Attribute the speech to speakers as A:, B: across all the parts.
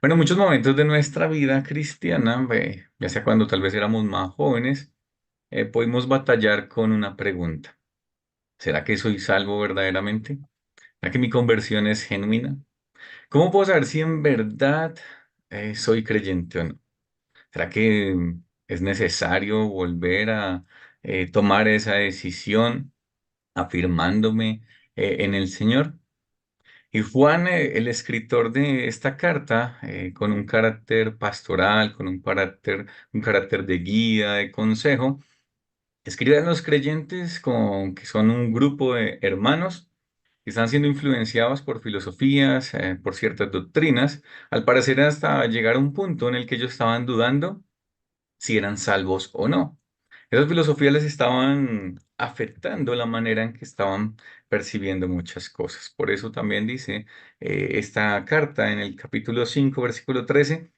A: Bueno, en muchos momentos de nuestra vida cristiana, ya sea cuando tal vez éramos más jóvenes, pudimos batallar con una pregunta. ¿Será que soy salvo verdaderamente? ¿Será que mi conversión es genuina? ¿Cómo puedo saber si en verdad soy creyente o no? ¿Será que es necesario volver a tomar esa decisión afirmándome en el Señor? Y Juan, el escritor de esta carta, con un carácter pastoral, con un carácter de guía, de consejo, escribe a los creyentes que son un grupo de hermanos que están siendo influenciados por filosofías, por ciertas doctrinas, al parecer hasta llegar a un punto en el que ellos estaban dudando si eran salvos o no. Esas filosofías les estaban afectando la manera en que estaban percibiendo muchas cosas. Por eso también dice esta carta en el capítulo 5 versículo 13,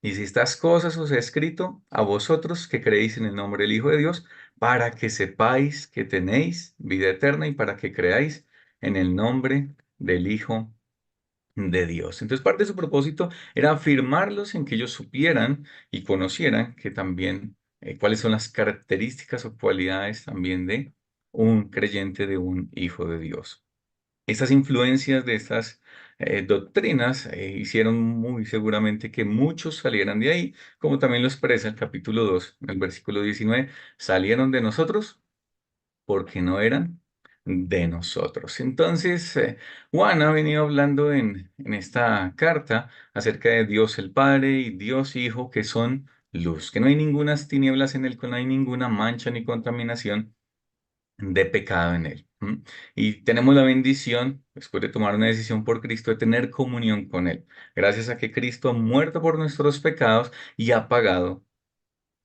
A: dice, estas cosas os he escrito a vosotros que creéis en el nombre del Hijo de Dios, para que sepáis que tenéis vida eterna y para que creáis en el nombre del Hijo de Dios. Entonces, parte de su propósito era afirmarlos en que ellos supieran y conocieran que también cuáles son las características o cualidades también de un creyente, de un hijo de Dios. Estas influencias de estas doctrinas hicieron muy seguramente que muchos salieran de ahí, como también lo expresa el capítulo 2, el versículo 19, salieron de nosotros porque no eran de nosotros. Entonces, Juan ha venido hablando en esta carta acerca de Dios el Padre y Dios Hijo, que son luz, que no hay ninguna tinieblas en él, que no hay ninguna mancha ni contaminación de pecado en él. ¿M? Y tenemos la bendición, después de tomar una decisión por Cristo, de tener comunión con él, gracias a que Cristo ha muerto por nuestros pecados y ha pagado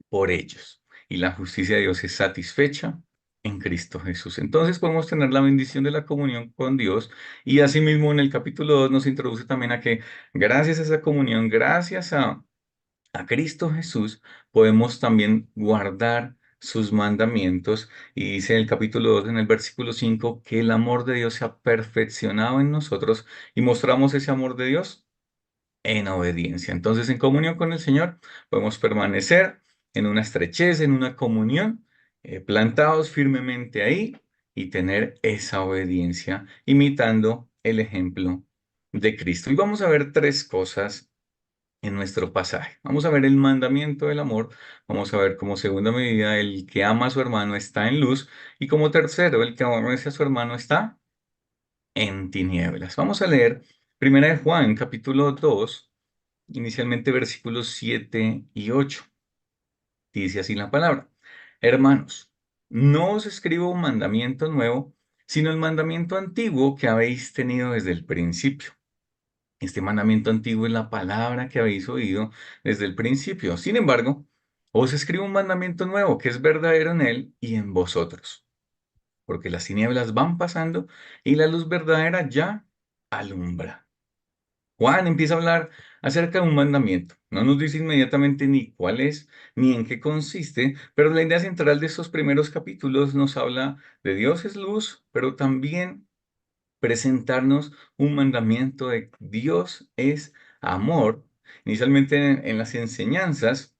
A: por ellos. Y la justicia de Dios es satisfecha en Cristo Jesús. Entonces podemos tener la bendición de la comunión con Dios. Y asimismo en el capítulo 2 nos introduce también a que gracias a esa comunión, gracias a Cristo Jesús, podemos también guardar sus mandamientos. Y dice en el capítulo 2 en el versículo 5 que el amor de Dios se ha perfeccionado en nosotros y mostramos ese amor de Dios en obediencia. Entonces, en comunión con el Señor, podemos permanecer en una estrechez, en una comunión, plantados firmemente ahí y tener esa obediencia, imitando el ejemplo de Cristo. Y vamos a ver tres cosas en nuestro pasaje. Vamos a ver el mandamiento del amor, vamos a ver como segunda medida el que ama a su hermano está en luz y como tercero el que aborrece a su hermano está en tinieblas. Vamos a leer Primera de Juan, capítulo 2, inicialmente versículos 7 y 8. Dice así la palabra. Hermanos, no os escribo un mandamiento nuevo, sino el mandamiento antiguo que habéis tenido desde el principio. Este mandamiento antiguo es la palabra que habéis oído desde el principio. Sin embargo, os escribo un mandamiento nuevo que es verdadero en él y en vosotros, porque las tinieblas van pasando y la luz verdadera ya alumbra. Juan empieza a hablar acerca de un mandamiento. No nos dice inmediatamente ni cuál es ni en qué consiste, pero la idea central de estos primeros capítulos nos habla de Dios es luz, pero también presentarnos un mandamiento de Dios es amor. Inicialmente en las enseñanzas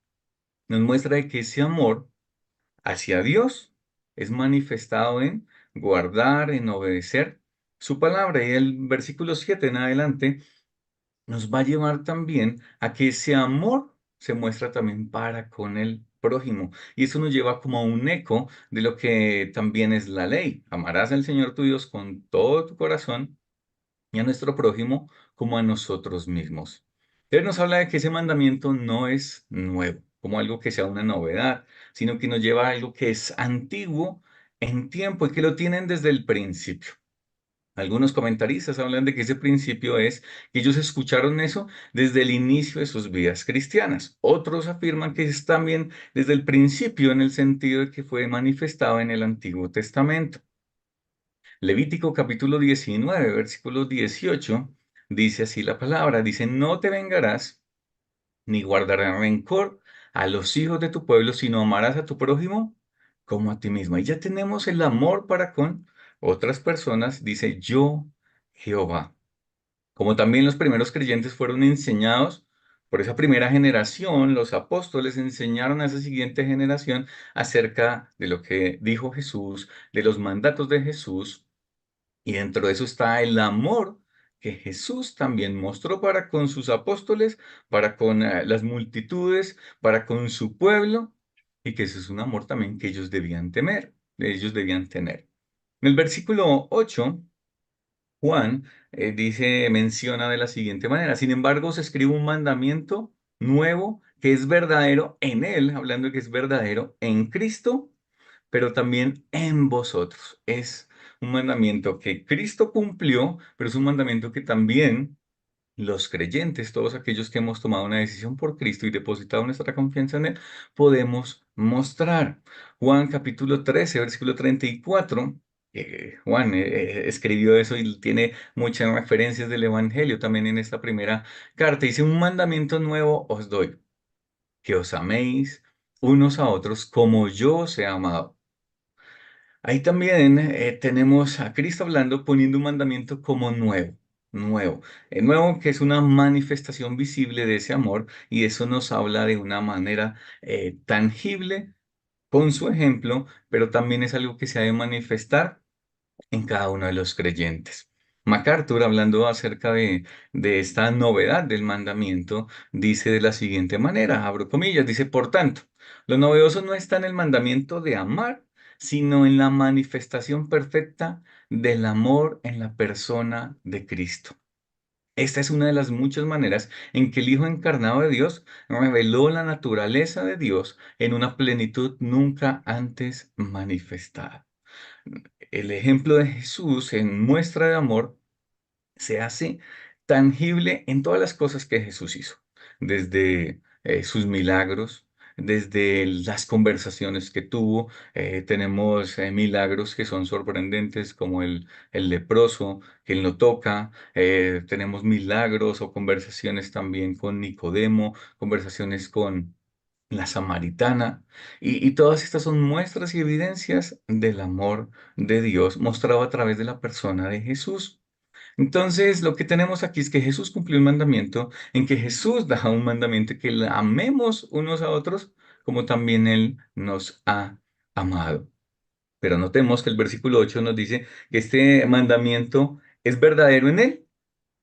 A: nos muestra de que ese amor hacia Dios es manifestado en guardar, en obedecer su palabra. Y el versículo 7 en adelante nos va a llevar también a que ese amor se muestra también para con el prójimo. Y eso nos lleva como a un eco de lo que también es la ley. Amarás al Señor tu Dios con todo tu corazón y a nuestro prójimo como a nosotros mismos. Él nos habla de que ese mandamiento no es nuevo, como algo que sea una novedad, sino que nos lleva a algo que es antiguo en tiempo y que lo tienen desde el principio. Algunos comentaristas hablan de que ese principio es que ellos escucharon eso desde el inicio de sus vidas cristianas. Otros afirman que es también desde el principio en el sentido de que fue manifestado en el Antiguo Testamento. Levítico capítulo 19, versículo 18, dice así la palabra, dice, no te vengarás ni guardarás rencor a los hijos de tu pueblo, sino amarás a tu prójimo como a ti mismo. Y ya tenemos el amor para con otras personas, dice yo, Jehová. Como también los primeros creyentes fueron enseñados por esa primera generación, los apóstoles enseñaron a esa siguiente generación acerca de lo que dijo Jesús, de los mandatos de Jesús, y dentro de eso está el amor que Jesús también mostró para con sus apóstoles, para con las multitudes, para con su pueblo, y que ese es un amor también que ellos debían temer, ellos debían tener. En el versículo 8 Juan menciona de la siguiente manera: sin embargo, os escribo un mandamiento nuevo que es verdadero en él, hablando de que es verdadero en Cristo, pero también en vosotros. Es un mandamiento que Cristo cumplió, pero es un mandamiento que también los creyentes, todos aquellos que hemos tomado una decisión por Cristo y depositado nuestra confianza en Él, podemos mostrar. Juan capítulo 13, versículo 34. Juan escribió eso y tiene muchas referencias del Evangelio también en esta primera carta. Dice: un mandamiento nuevo os doy, que os améis unos a otros como yo os he amado. Ahí también tenemos a Cristo hablando, poniendo un mandamiento como nuevo, nuevo. Nuevo, que es una manifestación visible de ese amor, y eso nos habla de una manera tangible con su ejemplo, pero también es algo que se ha de manifestar en cada uno de los creyentes. MacArthur, hablando acerca de esta novedad del mandamiento, dice de la siguiente manera, abro comillas, dice: por tanto, lo novedoso no está en el mandamiento de amar, sino en la manifestación perfecta del amor en la persona de Cristo. Esta es una de las muchas maneras en que el Hijo encarnado de Dios reveló la naturaleza de Dios en una plenitud nunca antes manifestada. El ejemplo de Jesús en muestra de amor se hace tangible en todas las cosas que Jesús hizo, desde sus milagros, desde las conversaciones que tuvo. Tenemos milagros que son sorprendentes, como el leproso, que él no toca. Tenemos milagros o conversaciones también con Nicodemo, conversaciones con la samaritana, y todas estas son muestras y evidencias del amor de Dios mostrado a través de la persona de Jesús. Entonces, lo que tenemos aquí es que Jesús cumplió un mandamiento, en que Jesús da un mandamiento, que le amemos unos a otros como también Él nos ha amado. Pero notemos que el versículo 8 nos dice que este mandamiento es verdadero en Él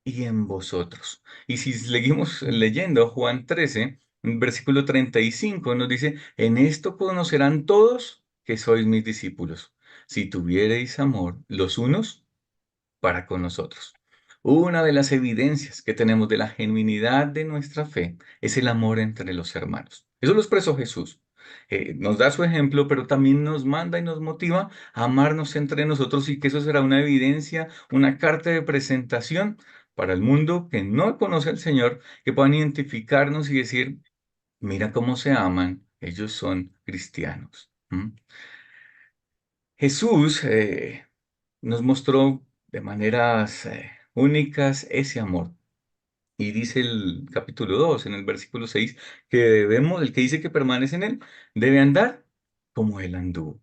A: y en vosotros. Y si seguimos leyendo Juan 13, versículo 35, nos dice: en esto conocerán todos que sois mis discípulos, si tuviereis amor los unos para con nosotros. Una de las evidencias que tenemos de la genuinidad de nuestra fe es el amor entre los hermanos. Eso lo expresó Jesús. Nos da su ejemplo, pero también nos manda y nos motiva a amarnos entre nosotros, y que eso será una evidencia, una carta de presentación para el mundo que no conoce al Señor, que puedan identificarnos y decir: mira cómo se aman, ellos son cristianos. ¿Mm? Jesús nos mostró de maneras únicas ese amor. Y dice el capítulo 2 en el versículo 6, que debemos, el que dice que permanece en él, debe andar como él anduvo,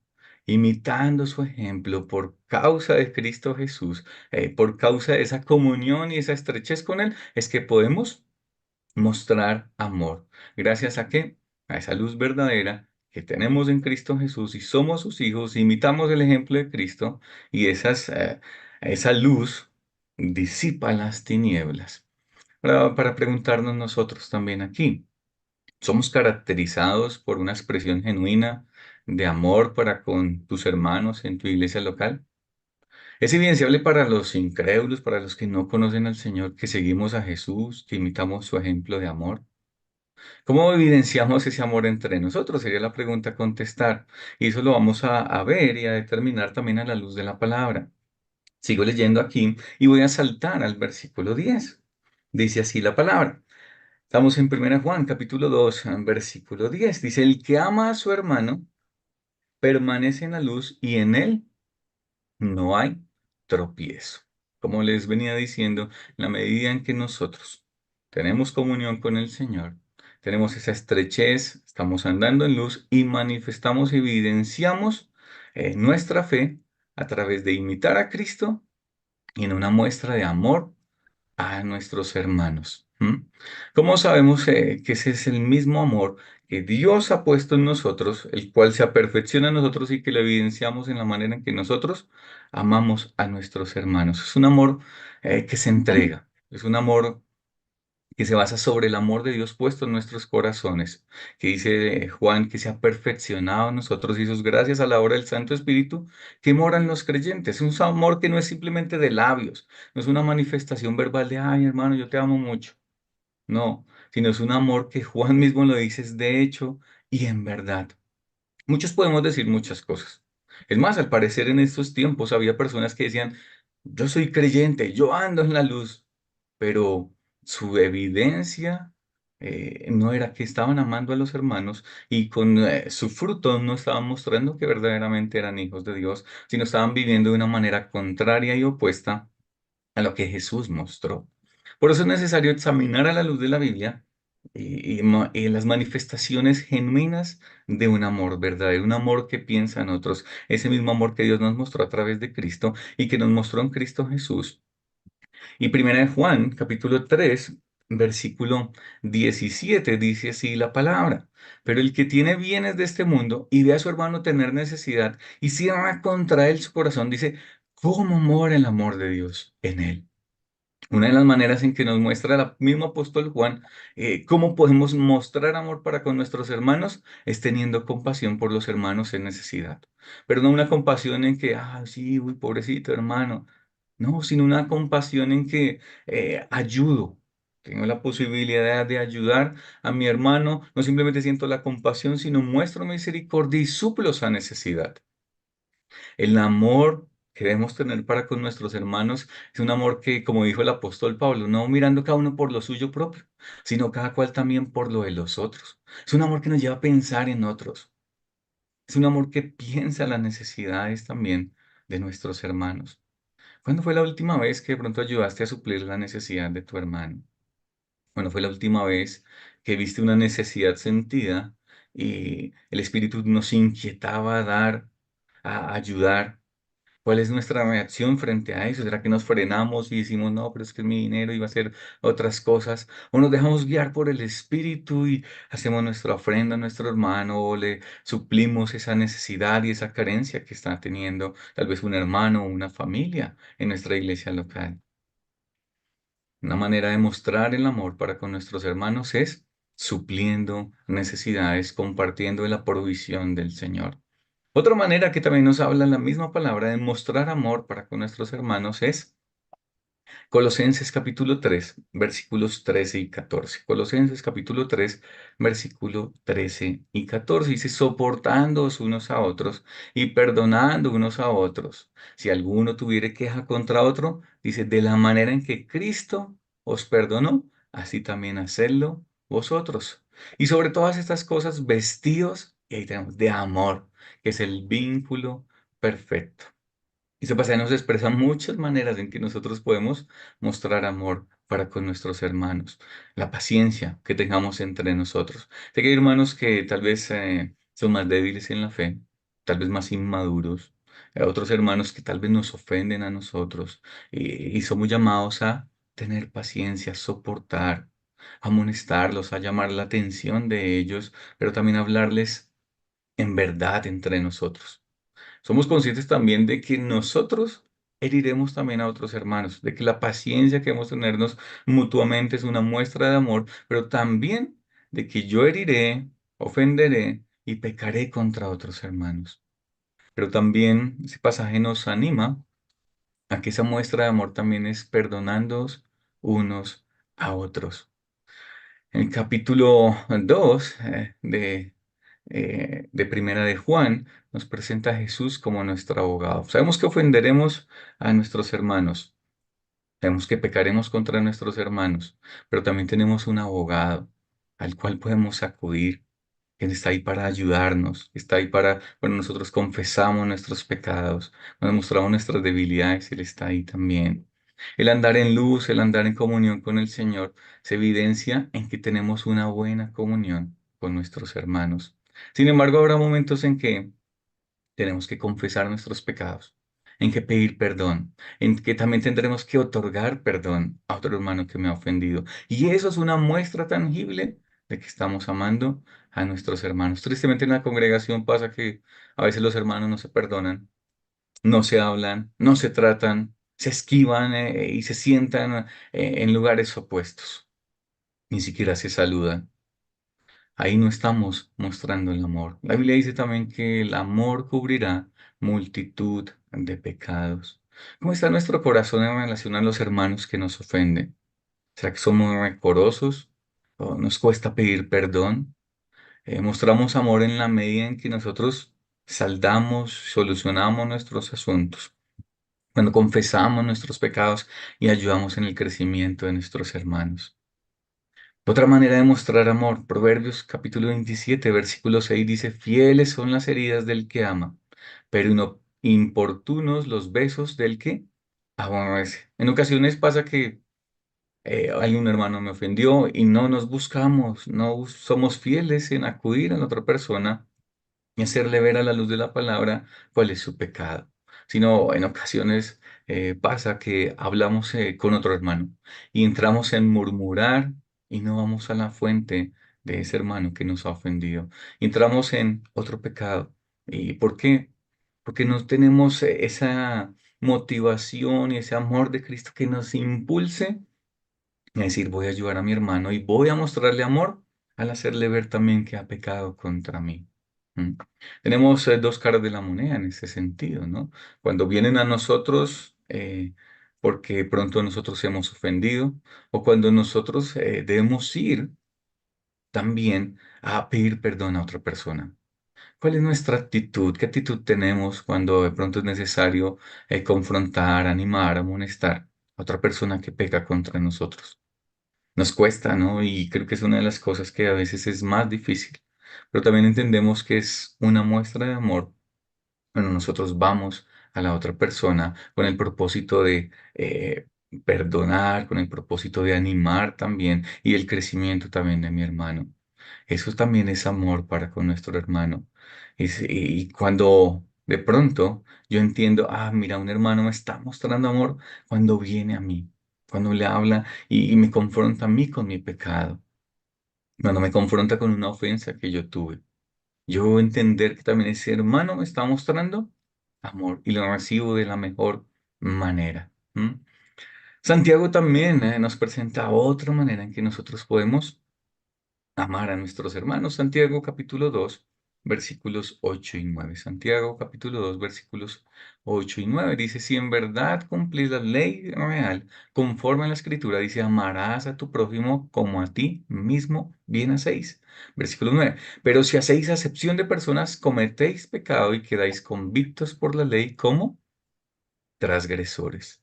A: imitando su ejemplo por causa de Cristo Jesús, por causa de esa comunión y esa estrechez con él, es que podemos mostrar amor. ¿Gracias a qué? A esa luz verdadera que tenemos en Cristo Jesús, y somos sus hijos, imitamos el ejemplo de Cristo, y esa luz disipa las tinieblas. Para preguntarnos nosotros también aquí, ¿somos caracterizados por una expresión genuina de amor para con tus hermanos en tu iglesia local? Es evidenciable para los incrédulos, para los que no conocen al Señor, que seguimos a Jesús, que imitamos su ejemplo de amor. ¿Cómo evidenciamos ese amor entre nosotros? Sería la pregunta a contestar. Y eso lo vamos a ver y a determinar también a la luz de la palabra. Sigo leyendo aquí y voy a saltar al versículo 10. Dice así la palabra. Estamos en 1 Juan, capítulo 2, versículo 10. Dice: el que ama a su hermano permanece en la luz, y en él no hay tropiezo. Como les venía diciendo, en la medida en que nosotros tenemos comunión con el Señor, tenemos esa estrechez, estamos andando en luz y manifestamos, evidenciamos nuestra fe a través de imitar a Cristo y en una muestra de amor a nuestros hermanos. ¿Cómo sabemos que ese es el mismo amor que Dios ha puesto en nosotros, el cual se aperfecciona en nosotros y que lo evidenciamos en la manera en que nosotros amamos a nuestros hermanos? Es un amor que se entrega, es un amor que se basa sobre el amor de Dios puesto en nuestros corazones, que dice Juan que se ha perfeccionado en nosotros y eso es gracias a la obra del Santo Espíritu que mora en los creyentes. Es un amor que no es simplemente de labios, no es una manifestación verbal de, ay hermano, yo te amo mucho. No, sino es un amor que Juan mismo lo dice, es de hecho y en verdad. Muchos podemos decir muchas cosas. Es más, al parecer en estos tiempos había personas que decían, yo soy creyente, yo ando en la luz, pero su evidencia no era que estaban amando a los hermanos y con su fruto no estaban mostrando que verdaderamente eran hijos de Dios, sino estaban viviendo de una manera contraria y opuesta a lo que Jesús mostró. Por eso es necesario examinar a la luz de la Biblia y las manifestaciones genuinas de un amor verdadero, un amor que piensa en otros, ese mismo amor que Dios nos mostró a través de Cristo y que nos mostró en Cristo Jesús. Y primera de Juan, capítulo 3, versículo 17, dice así la palabra. Pero el que tiene bienes de este mundo y ve a su hermano tener necesidad y cierra contra él su corazón, dice, ¿cómo mora el amor de Dios en él? Una de las maneras en que nos muestra el mismo apóstol Juan cómo podemos mostrar amor para con nuestros hermanos es teniendo compasión por los hermanos en necesidad. Pero no una compasión en que, ah, sí, uy, pobrecito hermano. No, sino una compasión en que ayudo. Tengo la posibilidad de ayudar a mi hermano. No simplemente siento la compasión, sino muestro misericordia y suplo esa necesidad. El amor que debemos tener para con nuestros hermanos es un amor que, como dijo el apóstol Pablo, no mirando cada uno por lo suyo propio, sino cada cual también por lo de los otros. Es un amor que nos lleva a pensar en otros. Es un amor que piensa las necesidades también de nuestros hermanos. ¿Cuándo fue la última vez que de pronto ayudaste a suplir la necesidad de tu hermano? ¿Cuándo fue la última vez que viste una necesidad sentida y el Espíritu nos inquietaba a dar, a ayudar? ¿Cuál es nuestra reacción frente a eso? ¿Será que nos frenamos y decimos, no, pero es que es mi dinero y va a hacer otras cosas? ¿O nos dejamos guiar por el Espíritu y hacemos nuestra ofrenda a nuestro hermano o le suplimos esa necesidad y esa carencia que está teniendo tal vez un hermano o una familia en nuestra iglesia local? Una manera de mostrar el amor para con nuestros hermanos es supliendo necesidades, compartiendo de la provisión del Señor. Otra manera que también nos habla la misma palabra de mostrar amor para con nuestros hermanos es Colosenses capítulo 3 versículos 13 y 14. Colosenses capítulo 3 versículo 13 y 14. Dice, soportándoos unos a otros y perdonando unos a otros. Si alguno tuviere queja contra otro, dice, de la manera en que Cristo os perdonó, así también hacedlo vosotros. Y sobre todas estas cosas, vestidos, y ahí tenemos, de amor, que es el vínculo perfecto. Y ese pasaje nos expresa muchas maneras en que nosotros podemos mostrar amor para con nuestros hermanos. La paciencia que tengamos entre nosotros. Sé que hay hermanos que tal vez son más débiles en la fe, tal vez más inmaduros. Hay otros hermanos que tal vez nos ofenden a nosotros y somos llamados a tener paciencia, a soportar, a amonestarlos, a llamar la atención de ellos, pero también a hablarles en verdad entre nosotros. Somos conscientes también de que nosotros heriremos también a otros hermanos, de que la paciencia que debemos tenernos mutuamente es una muestra de amor, pero también de que yo heriré, ofenderé y pecaré contra otros hermanos. Pero también ese pasaje nos anima a que esa muestra de amor también es perdonándoos unos a otros. En el capítulo 2 de Primera de Juan, nos presenta a Jesús como nuestro abogado. Sabemos que ofenderemos a nuestros hermanos, sabemos que pecaremos contra nuestros hermanos, pero también tenemos un abogado al cual podemos acudir, que está ahí para ayudarnos, que está ahí para, cuando nosotros confesamos nuestros pecados, cuando mostramos nuestras debilidades, Él está ahí también. El andar en luz, el andar en comunión con el Señor, se evidencia en que tenemos una buena comunión con nuestros hermanos. Sin embargo, habrá momentos en que tenemos que confesar nuestros pecados. en que pedir perdón, en que también tendremos que otorgar perdón a otro hermano que me ha ofendido. Y eso es una muestra tangible de que estamos amando a nuestros hermanos. Tristemente en la congregación pasa que a veces los hermanos no se perdonan, no se hablan, no se tratan, se esquivan y se sientan en lugares opuestos. Ni siquiera se saludan. Ahí no estamos mostrando el amor. La Biblia dice también que el amor cubrirá multitud de pecados. ¿Cómo está nuestro corazón en relación a los hermanos que nos ofenden? ¿Será que somos rencorosos? ¿O nos cuesta pedir perdón? Mostramos amor en la medida en que nosotros saldamos, solucionamos nuestros asuntos, cuando confesamos nuestros pecados y ayudamos en el crecimiento de nuestros hermanos. Otra manera de mostrar amor, Proverbios capítulo 27, versículo 6 dice, fieles son las heridas del que ama, pero importunos los besos del que aborrece. En ocasiones pasa que algún hermano me ofendió y no nos buscamos, no somos fieles en acudir a la otra persona y hacerle ver a la luz de la palabra cuál es su pecado. Sino en ocasiones pasa que hablamos con otro hermano y entramos en murmurar y no vamos a la fuente de ese hermano que nos ha ofendido. Y entramos en otro pecado. ¿Y por qué? Porque no tenemos esa motivación y ese amor de Cristo que nos impulse a decir, voy a ayudar a mi hermano y voy a mostrarle amor al hacerle ver también que ha pecado contra mí. ¿Mm? Tenemos dos caras de la moneda en ese sentido, ¿no? Cuando vienen a nosotros porque pronto nosotros hemos ofendido o cuando nosotros debemos ir también a pedir perdón a otra persona. ¿Cuál es nuestra actitud? ¿Qué actitud tenemos cuando de pronto es necesario confrontar, animar, amonestar a otra persona que peca contra nosotros? Nos cuesta, ¿no? Y creo que es una de las cosas que a veces es más difícil, pero también entendemos que es una muestra de amor cuando nosotros vamos a la otra persona con el propósito de perdonar, con el propósito de animar también y el crecimiento también de mi hermano. Eso también es amor para con nuestro hermano. Y cuando de pronto yo entiendo, ah, mira, un hermano me está mostrando amor cuando viene a mí, cuando le habla y me confronta a mí con mi pecado, cuando me confronta con una ofensa que yo tuve. Yo entender que también ese hermano me está mostrando amor y lo recibo de la mejor manera. ¿M? Santiago también nos presenta otra manera en que nosotros podemos amar a nuestros hermanos. Santiago capítulo 2 versículos 8 y 9. Santiago capítulo 2 versículos 8 y 9 dice, si en verdad cumplís la ley real, conforme a la escritura, dice, amarás a tu prójimo como a ti mismo bien hacéis. Versículo 9. Pero si hacéis acepción de personas, cometéis pecado y quedáis convictos por la ley como transgresores.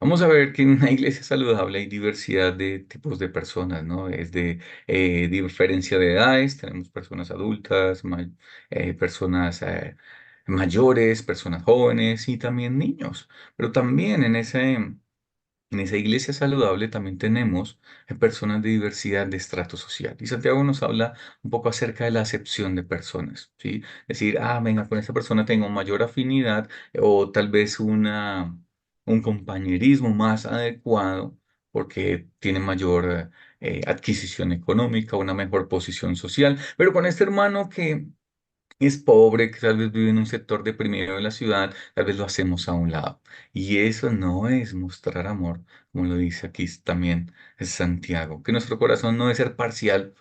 A: Vamos a ver que en una iglesia saludable hay diversidad de tipos de personas, ¿no? Es de diferencia de edades, tenemos personas adultas, personas mayores, personas jóvenes y también niños. Pero también en esa iglesia saludable también tenemos personas de diversidad de estrato social. Y Santiago nos habla un poco acerca de la acepción de personas, ¿sí? Decir, ah, venga, con esta persona tengo mayor afinidad o tal vez un compañerismo más adecuado porque tiene mayor adquisición económica, una mejor posición social. Pero con este hermano que es pobre, que tal vez vive en un sector deprimido de la ciudad, tal vez lo hacemos a un lado. Y eso no es mostrar amor, como lo dice aquí también Santiago, que nuestro corazón no debe ser parcial,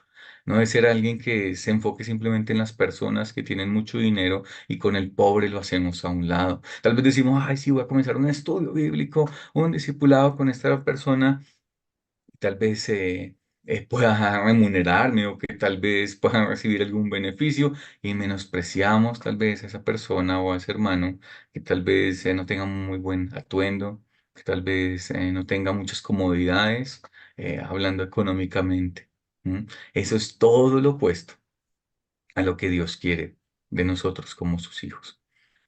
A: no debe ser alguien que se enfoque simplemente en las personas que tienen mucho dinero y con el pobre lo hacemos a un lado. Tal vez decimos, ay, sí, voy a comenzar un estudio bíblico, un discipulado con esta persona tal vez pueda remunerarme o que tal vez pueda recibir algún beneficio y menospreciamos tal vez a esa persona o a ese hermano que tal vez no tenga un muy buen atuendo, que tal vez no tenga muchas comodidades, hablando económicamente. ¿M? Eso es todo lo opuesto a lo que Dios quiere de nosotros como sus hijos.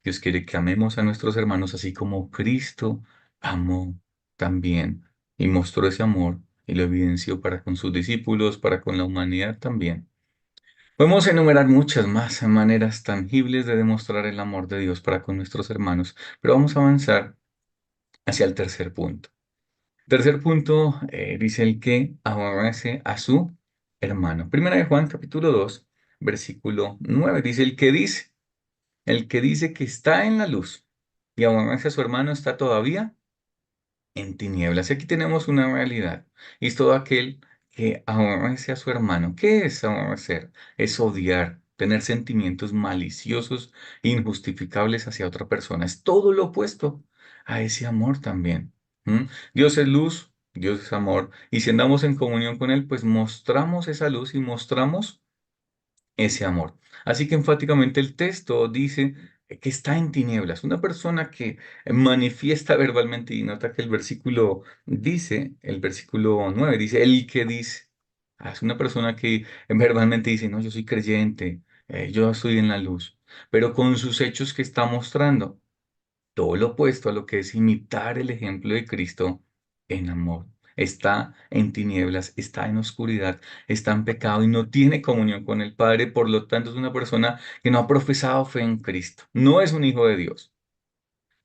A: Dios quiere que amemos a nuestros hermanos así como Cristo amó también y mostró ese amor y lo evidenció para con sus discípulos, para con la humanidad también. Podemos enumerar muchas más maneras tangibles de demostrar el amor de Dios para con nuestros hermanos, pero vamos a avanzar hacia el tercer punto. Tercer punto, dice el que aborrece a su hermano. Primera de Juan, capítulo 2, versículo 9, dice el que dice que está en la luz y aborrece a su hermano está todavía en tinieblas. Y aquí tenemos una realidad. Y es todo aquel que aborrece a su hermano. ¿Qué es aborrecer? Es odiar, tener sentimientos maliciosos, injustificables hacia otra persona. Es todo lo opuesto a ese amor también. ¿Mm? Dios es luz, Dios es amor. Y si andamos en comunión con Él, pues mostramos esa luz y mostramos ese amor. Así que enfáticamente el texto dice que está en tinieblas. Una persona que manifiesta verbalmente, y nota que el versículo dice, el versículo 9 dice, el que dice, es una persona que verbalmente dice, no, yo soy creyente, yo estoy en la luz, pero con sus hechos que está mostrando todo lo opuesto a lo que es imitar el ejemplo de Cristo en amor. Está en tinieblas, está en oscuridad, está en pecado y no tiene comunión con el Padre, por lo tanto es una persona que no ha profesado fe en Cristo. No es un hijo de Dios.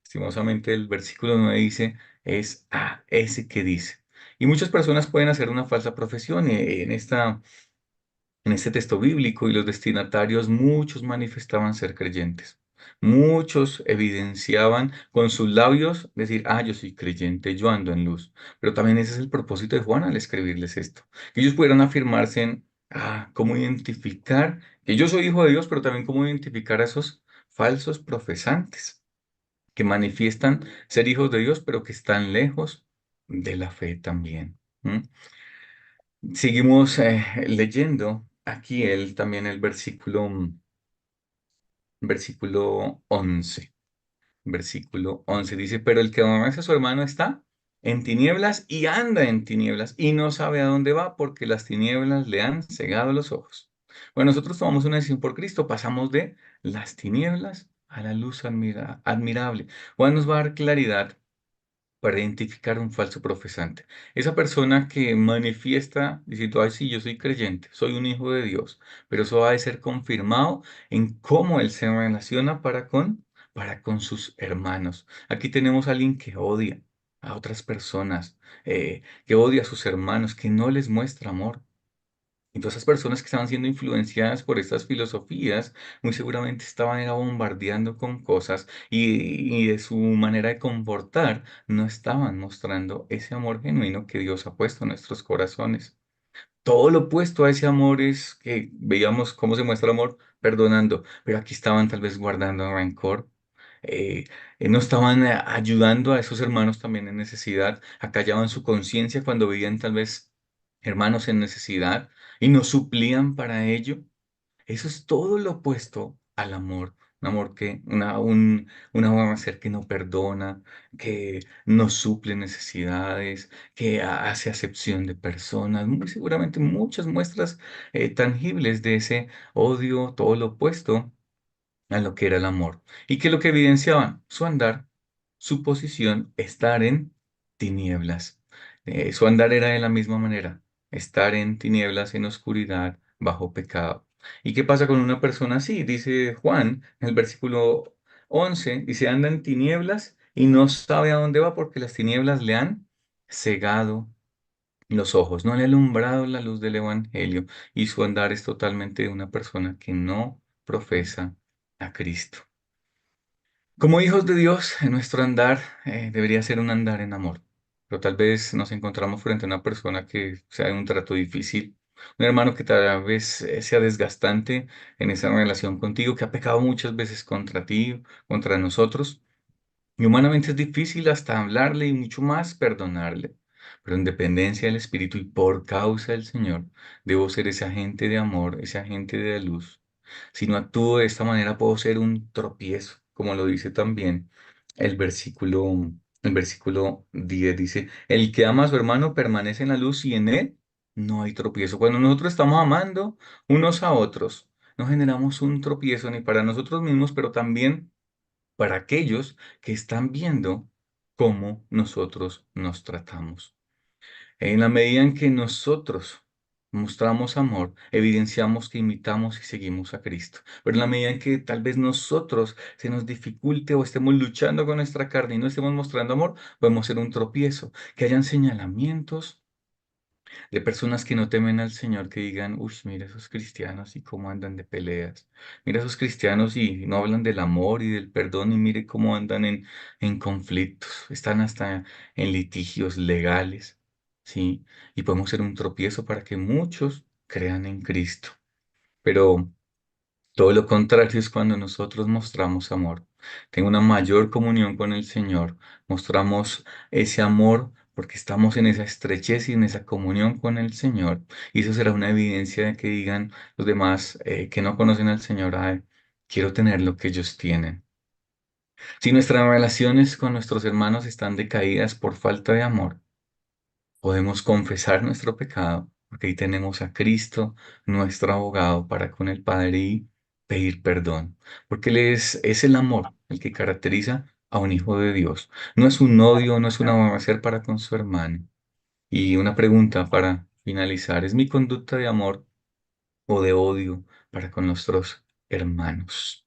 A: Estimosamente el versículo 9 dice, es a ese que dice. Y muchas personas pueden hacer una falsa profesión en este texto bíblico y los destinatarios, muchos manifestaban ser creyentes. Muchos evidenciaban con sus labios decir, yo soy creyente, yo ando en luz. Pero también ese es el propósito de Juan al escribirles esto. Que ellos pudieran afirmarse en, cómo identificar que yo soy hijo de Dios, pero también cómo identificar a esos falsos profesantes que manifiestan ser hijos de Dios, pero que están lejos de la fe también. ¿Mm? Seguimos leyendo aquí también el versículo 11. Versículo 11 dice, pero el que aborrece a su hermano está en tinieblas y anda en tinieblas y no sabe a dónde va porque las tinieblas le han cegado los ojos. Bueno, nosotros tomamos una decisión por Cristo, pasamos de las tinieblas a la luz admirable. Juan nos va a dar claridad para identificar un falso profesante. Esa persona que manifiesta diciendo, ay, sí, yo soy creyente, soy un hijo de Dios, pero eso va a ser confirmado en cómo él se relaciona para con sus hermanos. Aquí tenemos a alguien que odia a otras personas, que odia a sus hermanos, que no les muestra amor. Y todas esas personas que estaban siendo influenciadas por estas filosofías, muy seguramente estaban era bombardeando con cosas y de su manera de comportar no estaban mostrando ese amor genuino que Dios ha puesto en nuestros corazones. Todo lo opuesto a ese amor es que veíamos cómo se muestra el amor perdonando, pero aquí estaban tal vez guardando rencor. eh, no estaban ayudando a esos hermanos también en necesidad, acallaban su conciencia cuando veían tal vez hermanos en necesidad y no suplían para ello. Eso es todo lo opuesto al amor. Un amor una forma de ser que no perdona, que no suple necesidades, que hace acepción de personas. Muy seguramente muchas muestras tangibles de ese odio, todo lo opuesto a lo que era el amor. Y que lo que evidenciaban su andar, su posición, estar en tinieblas. Su andar era de la misma manera, estar en tinieblas, en oscuridad, bajo pecado. ¿Y qué pasa con una persona así? Dice Juan, en el versículo 11 dice, anda en tinieblas y no sabe a dónde va porque las tinieblas le han cegado los ojos, no le ha alumbrado la luz del Evangelio y su andar es totalmente de una persona que no profesa a Cristo. Como hijos de Dios, en nuestro andar debería ser un andar en amor, pero tal vez nos encontramos frente a una persona que sea de un trato difícil, un hermano que tal vez sea desgastante en esa relación contigo, que ha pecado muchas veces contra ti, contra nosotros. Y humanamente es difícil hasta hablarle y mucho más perdonarle. Pero en dependencia del Espíritu y por causa del Señor, debo ser ese agente de amor, ese agente de luz. Si no actúo de esta manera, puedo ser un tropiezo, como lo dice también el versículo, el versículo 10. Dice, el que ama a su hermano permanece en la luz y en él no hay tropiezo. Cuando nosotros estamos amando unos a otros, no generamos un tropiezo ni para nosotros mismos, pero también para aquellos que están viendo cómo nosotros nos tratamos. En la medida en que nosotros mostramos amor, evidenciamos que imitamos y seguimos a Cristo. Pero en la medida en que tal vez nosotros se nos dificulte o estemos luchando con nuestra carne y no estemos mostrando amor, podemos ser un tropiezo, que hayan señalamientos de personas que no temen al Señor, que digan, uy, mira esos cristianos y cómo andan de peleas. Mira esos cristianos y no hablan del amor y del perdón y mire cómo andan en conflictos. Están hasta en litigios legales, ¿sí? Y podemos ser un tropiezo para que muchos crean en Cristo. Pero todo lo contrario es cuando nosotros mostramos amor. Tengo una mayor comunión con el Señor. Mostramos ese amor porque estamos en esa estrechez y en esa comunión con el Señor. Y eso será una evidencia de que digan los demás que no conocen al Señor, "Ay, quiero tener lo que ellos tienen". Si nuestras relaciones con nuestros hermanos están decaídas por falta de amor, podemos confesar nuestro pecado, porque ahí tenemos a Cristo, nuestro abogado, para con el Padre y pedir perdón, porque es el amor el que caracteriza a un hijo de Dios. No es un odio, no es un aborrecer para con su hermano. Y una pregunta para finalizar, ¿es mi conducta de amor o de odio para con nuestros hermanos?